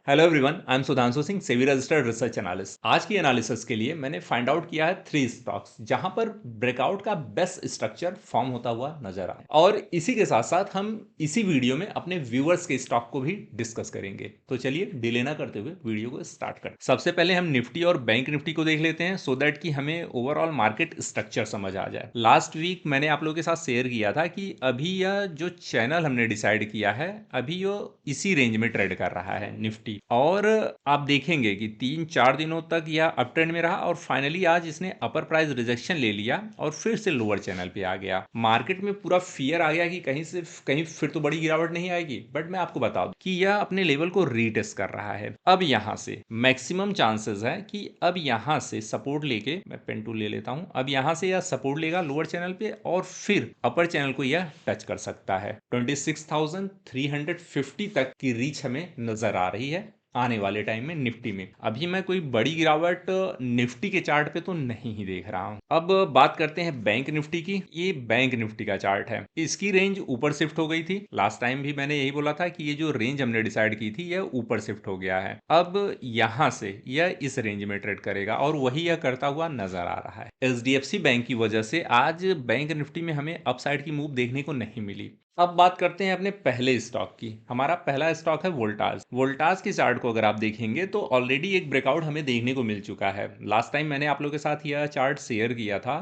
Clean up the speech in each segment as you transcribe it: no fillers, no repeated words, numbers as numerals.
Hello everyone, I am Sudhanshu Singh, SEBI registered research analyst. आज की analysis के लिए मैंने फाइंड आउट किया है 3 स्टॉक्स जहां पर ब्रेकआउट का बेस्ट स्ट्रक्चर फॉर्म होता हुआ नजर आए, और इसी के साथ साथ हम इसी वीडियो में अपने व्यूअर्स के स्टॉक को भी डिस्कस करेंगे। तो चलिए डिले ना करते हुए वीडियो को स्टार्ट करते हैं। सबसे पहले हम निफ्टी और बैंक निफ्टी को देख लेते हैं सो दैट कि हमें ओवरऑल मार्केट स्ट्रक्चर समझ आ जाए। लास्ट वीक मैंने आप लोगों के साथ शेयर किया था कि अभी यह जो चैनल हमने डिसाइड किया है, अभी ये इसी रेंज में ट्रेड कर रहा है निफ्टी। और आप देखेंगे कि 3-4 दिनों तक यह अप ट्रेंड में रहा और फाइनली आज इसने अपर प्राइस रिजेक्शन ले लिया और फिर से लोअर चैनल पे आ गया। मार्केट में पूरा फियर आ गया कि कहीं फिर तो बड़ी गिरावट नहीं आएगी, बट मैं आपको बता दूं कि यह अपने लेवल को रीटेस्ट कर रहा है। अब यहां से मैक्सिमम चांसेस है कि अब यहां से सपोर्ट लेके, मैं पेन टूल ले लेता हूं, अब यहां से यह सपोर्ट लेगा लोअर चैनल पे और फिर अपर चैनल को यह टच कर सकता है। 26,350 तक की रीच हमें नजर आ रही है आने वाले टाइम में निफ्टी में। अभी मैं कोई बड़ी गिरावट निफ्टी के चार्ट पे तो नहीं ही देख रहा हूं। अब बात करते हैं बैंक निफ्टी की। ये बैंक निफ्टी का चार्ट है, इसकी रेंज ऊपर शिफ्ट हो गई थी। लास्ट टाइम भी मैंने यही बोला था कि ये जो रेंज हमने डिसाइड की थी यह ऊपर शिफ्ट हो गया है। अब यहां से यह इस रेंज में ट्रेड करेगा और वही यह करता हुआ नजर आ रहा है। एचडीएफसी बैंक की वजह से आज बैंक निफ्टी में हमें अपसाइड की मूव देखने को नहीं मिली। अब बात करते हैं अपने पहले स्टॉक की। हमारा पहला स्टॉक है वोल्टास। वोल्टास के चार्ट को अगर आप देखेंगे तो ऑलरेडी एक ब्रेकआउट हमें देखने को मिल चुका है। लास्ट टाइम मैंने आप लोगों के साथ यह चार्ट शेयर किया था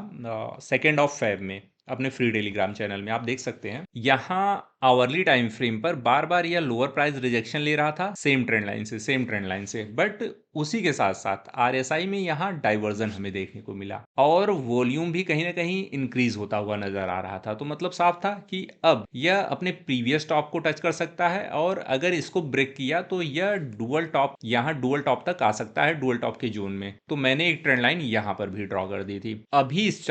2 ऑफ फेब में अपने फ्री टेलीग्राम चैनल में। आप देख सकते हैं यहाँ आवरली टाइम फ्रेम पर बार बार यह लोअर प्राइस रिजेक्शन ले रहा था सेम ट्रेंड लाइन से, बट उसी के साथ साथ आरएसआई में यहाँ डाइवर्जन हमें देखने को मिला और वॉल्यूम भी कहीं ना कहीं इंक्रीज होता हुआ नजर आ रहा था। तो मतलब साफ था कि अब यह अपने प्रीवियस टॉप को टच कर सकता है और अगर इसको ब्रेक किया तो यह डुअल टॉप, यहाँ डुअल टॉप तक आ सकता है, डुअल टॉप के जोन में। तो मैंने एक ट्रेंड लाइन यहाँ पर भी ड्रॉ कर दी थी। अभी इस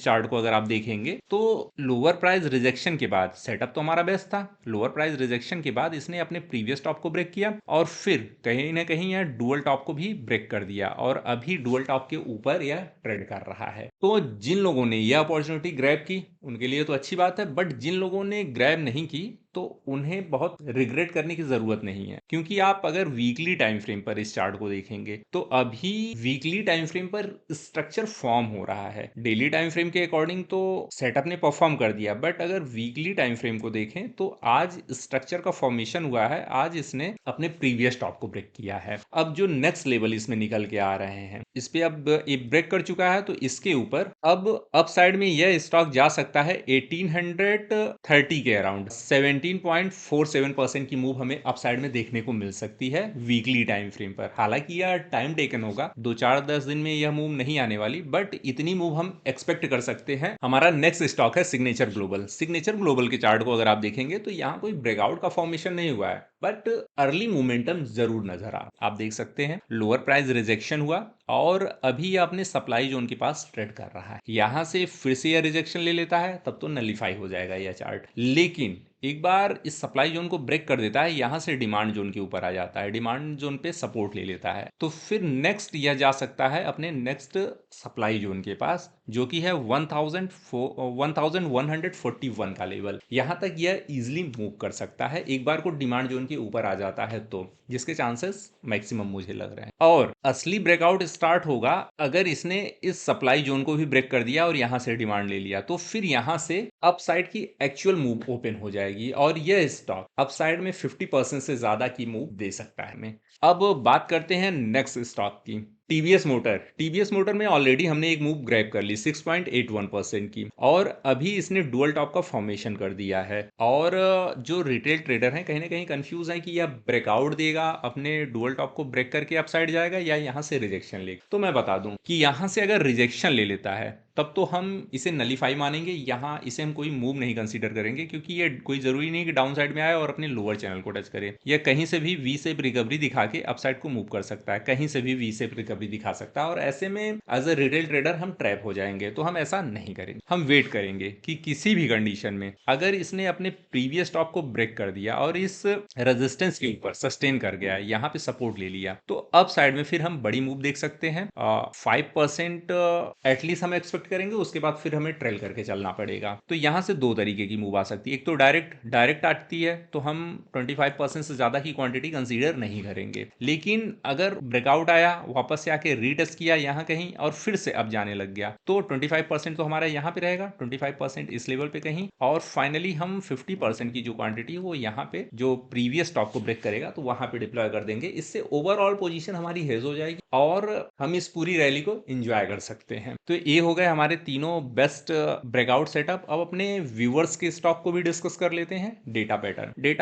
चार्ट को अगर आप देखेंगे तो लोअर प्राइस रिजेक्शन के बाद सेटअप तो हमारा बेस्ट था। लोअर प्राइस रिजेक्शन के बाद इसने अपने प्रीवियस टॉप को ब्रेक किया और फिर कहीं ना कहीं यह डुअल टॉप को भी ब्रेक कर दिया और अभी डुअल टॉप के ऊपर यह ट्रेड कर रहा है। तो जिन लोगों ने यह अपॉर्चुनिटी ग्रैब की उनके लिए तो अच्छी बात है, बट जिन लोगों ने ग्रैब नहीं की तो उन्हें बहुत रिग्रेट करने की जरूरत नहीं है, क्योंकि आप अगर वीकली टाइम फ्रेम पर इस चार्ट को देखेंगे तो अभी वीकली टाइम फ्रेम पर स्ट्रक्चर फॉर्म हो रहा है। डेली टाइम फ्रेम के अकॉर्डिंग तो सेटअप ने परफॉर्म कर दिया, बट अगर वीकली टाइम फ्रेम को देखें तो आज स्ट्रक्चर का फॉर्मेशन हुआ है। आज इसने अपने प्रीवियस टॉप को ब्रेक किया है। अब जो नेक्स्ट लेवल इसमें निकल के आ रहे हैं, इस पे अब ये ब्रेक कर चुका है तो इसके ऊपर अब अप साइड में यह स्टॉक जा सकता है 1830 के अराउंड। 17.47% की मूव हमें अपसाइड में देखने को मिल सकती है वीकली टाइम फ्रेम पर। हालांकि यह टाइम टेकन होगा, 2-4-10 दिन में यह मूव नहीं आने वाली, बट इतनी मूव हम एक्सपेक्ट कर सकते हैं। हमारा नेक्स्ट स्टॉक है सिग्नेचर ग्लोबल। सिग्नेचर ग्लोबल के चार्ट को अगर आप देखेंगे तो यहाँ कोई ब्रेकआउट का फॉर्मेशन नहीं हुआ है, बट अर्ली मोमेंटम जरूर नजर आप देख सकते हैं। लोअर प्राइस रिजेक्शन हुआ और अभी यह अपने सप्लाई जोन के पास ट्रेड कर रहा है। यहां से फिर से यह रिजेक्शन ले लेता है तब तो नलीफाई हो जाएगा यह चार्ट, लेकिन एक बार इस सप्लाई जोन को ब्रेक कर देता है, यहां से डिमांड जोन के ऊपर आ जाता है, डिमांड जोन पे सपोर्ट ले लेता है, तो फिर नेक्स्ट यह जा सकता है अपने नेक्स्ट सप्लाई जोन के पास, जो कि है 1141 का लेवल। यहां तक यह इजिली मूव कर सकता है एक बार को डिमांड जोन के ऊपर आ जाता है तो, जिसके चांसेस मैक्सिमम मुझे लग रहे हैं। और असली ब्रेकआउट स्टार्ट होगा अगर इसने इस सप्लाई जोन को भी ब्रेक कर दिया और यहां से डिमांड ले लिया, तो फिर यहां से अपसाइड की एक्चुअल मूव ओपन हो जाएगी और यह स्टॉक अपसाइड में 50% से ज्यादा की मूव दे सकता है हमें। अब बात करते हैं नेक्स्ट स्टॉक की, टीवीएस मोटर। टीवीएस मोटर में ऑलरेडी हमने एक मूव ग्रैब कर ली 6.81% की और अभी इसने डुअल टॉप का फॉर्मेशन कर दिया है। और जो रिटेल ट्रेडर हैं कहीं ना कहीं कंफ्यूज हैं कि यह ब्रेकआउट देगा, अपने डुअल टॉप को ब्रेक करके अपसाइड जाएगा या यहां से रिजेक्शन लेगा। तो मैं बता दूं कि यहां से अगर रिजेक्शन ले लेता है तब तो हम इसे नलीफाई मानेंगे, यहाँ इसे हम कोई मूव नहीं कंसीडर करेंगे, क्योंकि ये कोई जरूरी नहीं कि डाउन साइड में आए और अपने लोअर चैनल को टच करे। यह कहीं से भी वी शेप रिकवरी दिखा के अपसाइड को मूव कर सकता है, कहीं से भी वी शेप रिकवरी दिखा सकता है, और ऐसे में एज अ रिटेल ट्रेडर हम ट्रैप हो जाएंगे। तो हम ऐसा नहीं करेंगे, हम वेट करेंगे कि किसी भी कंडीशन में अगर इसने अपने प्रीवियस टॉप को ब्रेक कर दिया और इस रेजिस्टेंस के ऊपर सस्टेन कर गया, यहाँ पे सपोर्ट ले लिया, तो अब साइड में फिर हम बड़ी मूव देख सकते हैं। 5% एटलीस्ट हम एक्सपेक्ट एक्सपेक्ट करेंगे, उसके बाद फिर हमें ट्रेल करके चलना पड़ेगा। तो यहाँ से दो तरीके की मूव आ सकती है। एक तो डायरेक्ट आती है तो हम 25% से ज़्यादा की क्वांटिटी कंसीडर नहीं करेंगे, लेकिन अगर ब्रेकआउट आया, वापस से आके रीटेस्ट किया यहाँ कहीं और फिर से अब जाने लग गया, तो 25% तो हमारा यहाँ पे रहेगा, 25% इस लेवल पे कहीं, और फाइनली हम 50% की जो क्वांटिटी है वो यहाँ पे जो प्रीवियस स्टॉक को ब्रेक करेगा तो वहां पे डिप्लॉय कर देंगे। इससे ओवरऑल पोजीशन हमारी हेज हो जाएगी और हम इस पूरी रैली को एंजॉय कर सकते हैं। तो ये हो गए हमारे तीनों बेस्ट ब्रेकआउट सेटअप। अब अपने व्यूअर्स के स्टॉक को भी डिस्कस कर लेते हैं। डेटा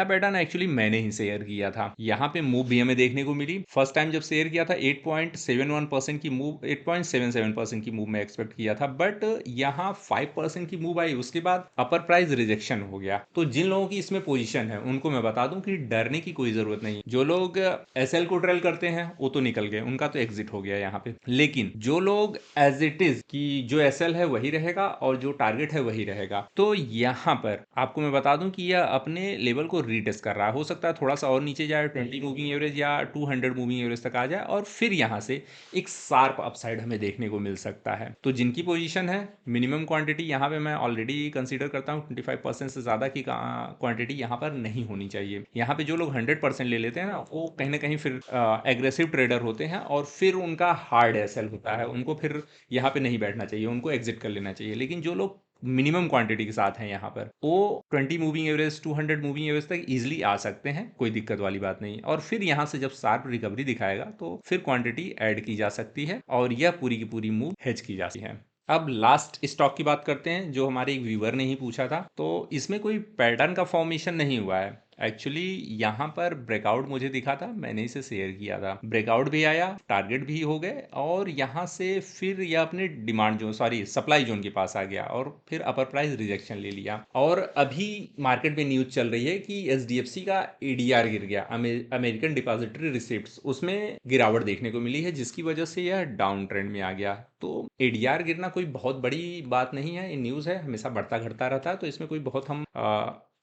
पैटर्न एक्चुअली मैंने ही शेयर किया था। यहाँ पे मूव भी हमें देखने को मिली। फर्स्ट टाइम जब शेयर किया था 8.71% की मूव, 8.77% की मूव में एक्सपेक्ट किया था, बट यहाँ 5% की मूव आई, उसके बाद अपर प्राइस रिजेक्शन हो गया। तो जिन लोगों की इसमें पोजीशन है उनको मैं बता दूं कि डरने की कोई जरूरत नहीं। जो लोग एसएल को ट्रेल करते हैं वो तो निकल गए, उनका तो एग्जिट हो गया यहाँ पे। लेकिन जो लोग एज इट इज कि जो एसएल है वही रहेगा और जो टारगेट है वही रहेगा, तो यहाँ पर आपको मैं बता दूं कि यह अपने लेवल को रीटेस्ट कर रहा है। हो सकता है थोड़ा सा और नीचे जाए, 20 मूविंग एवरेज या 200 मूविंग एवरेज तक आ जाए और फिर यहाँ से एक शार्प अपसाइड हमें देखने को मिल सकता है। तो जिनकी पोजीशन है, मिनिमम क्वांटिटी यहाँ पे मैं ऑलरेडी कंसीडर करता हूँ 25% से ज्यादा की क्वांटिटी यहाँ पर नहीं होनी चाहिए। यहाँ पे जो लोग 100% ले लेते हैं ना, वो कहीं ना कहीं फिर एग्रेसिव ट्रेडर होते हैं और फिर उनका हार्ड एसएल होता है, उनको फिर यहाँ पे नहीं बैठना चाहिए, उनको एग्जिट कर लेना चाहिए। लेकिन जो लोग मिनिमम क्वांटिटी के साथ हैं यहाँ पर, वो 20 मूविंग एवरेज 200 मूविंग एवरेज तक इजीली आ सकते हैं, कोई दिक्कत वाली बात नहीं। और फिर यहाँ से जब शार्प रिकवरी दिखाएगा तो फिर क्वांटिटी ऐड की जा सकती है और यह पूरी की पूरी मूव हेज की जाती है। अब लास्ट स्टॉक की बात करते हैं जो हमारे एक व्यूअर ने ही पूछा था। तो इसमें कोई पैटर्न का फॉर्मेशन नहीं हुआ है एक्चुअली। यहाँ पर ब्रेकआउट मुझे दिखा था, मैंने इसे शेयर किया था। ब्रेकआउट भी आया, टारगेट भी हो गए और यहाँ से फिर यह अपने demand zone, sorry supply zone के पास आ गया और फिर अपर प्राइस रिजेक्शन ले लिया। और अभी मार्केट में न्यूज चल रही है कि एचडीएफसी का एडीआर गिर गया, अमेरिकन डिपॉजिटरी रिसिप्ट्स, उसमें गिरावट देखने को मिली है जिसकी वजह से यह डाउन ट्रेंड में आ गया। तो एडीआर गिरना कोई बहुत बड़ी बात नहीं है, ये न्यूज़ है, हमेशा बढ़ता घटता रहता है, तो इसमें कोई बहुत हम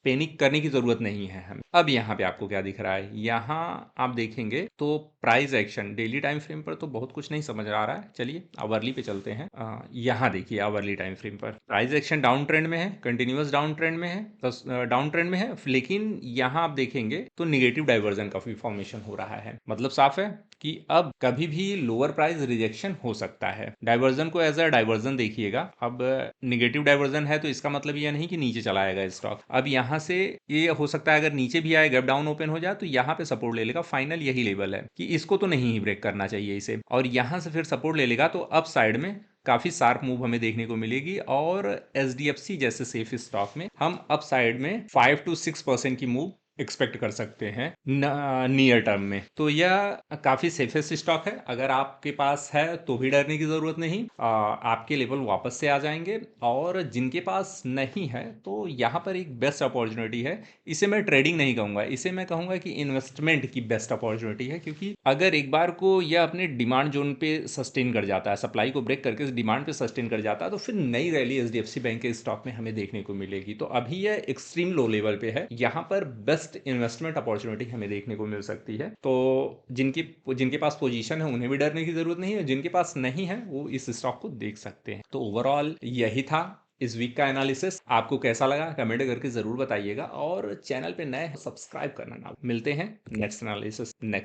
पैनिक करने की जरूरत नहीं है हमें। अब यहाँ पे आपको क्या दिख रहा है, यहाँ आप देखेंगे तो price action daily time frame पर तो बहुत कुछ नहीं समझ आ रहा है। चलिए आवरली पे चलते हैं। यहाँ देखिए आवरली टाइम फ्रेम पर प्राइस एक्शन डाउन ट्रेंड में है, कंटिन्यूअस डाउन ट्रेंड में है, डाउन ट्रेंड में है। लेकिन यहाँ आप देखेंगे तो निगेटिव डाइवर्जन का फॉर्मेशन हो रहा है। मतलब साफ है कि अब कभी भी लोअर प्राइस रिजेक्शन हो सकता है। डाइवर्जन को एज अ डाइवर्जन देखिएगा। अब निगेटिव डाइवर्जन है तो इसका मतलब यह नहीं कि नीचे चला आएगा स्टॉक। अब यहाँ से ये हो सकता है अगर नीचे भी आए, गैप डाउन ओपन हो जाए तो यहाँ पे सपोर्ट ले लेगा। फाइनल यही लेवल है कि इसको तो नहीं ही ब्रेक करना चाहिए इसे, और यहाँ से फिर सपोर्ट ले लेगा तो अप साइड में काफी शार्प मूव हमें देखने को मिलेगी। और एचडीएफसी जैसे सेफ स्टॉक में हम अप साइड में 5 to 6% की मूव एक्सपेक्ट कर सकते हैं नियर टर्म में। तो यह काफी सेफेस्ट स्टॉक है, अगर आपके पास है तो भी डरने की जरूरत नहीं। आपके लेवल वापस से आ जाएंगे, और जिनके पास नहीं है तो यहाँ पर एक बेस्ट अपॉर्चुनिटी है। इसे मैं ट्रेडिंग नहीं कहूंगा, इसे मैं कहूंगा कि इन्वेस्टमेंट की बेस्ट अपॉर्चुनिटी है। क्योंकि अगर एक बार को यह अपने डिमांड जोन पे सस्टेन कर जाता है, सप्लाई को ब्रेक करके डिमांड पे सस्टेन कर जाता है, तो फिर नई रैली एचडीएफसी बैंक के स्टॉक में हमें देखने को मिलेगी। तो अभी यह एक्सट्रीम लो लेवल पे है, यहाँ पर बेस्ट इन्वेस्टमेंट अपॉर्चुनिटी हमें देखने को मिल सकती है। तो जिनके पास पोजीशन है उन्हें भी डरने की जरूरत नहीं है, जिनके पास नहीं है वो इस स्टॉक को देख सकते हैं। तो ओवरऑल यही था इस वीक का एनालिसिस। आपको कैसा लगा कमेंट करके जरूर बताइएगा, और चैनल पे नए हैं सब्सक्राइब करना ना। मिलते हैं नेक्स्ट एनालिसिस नेक्स्ट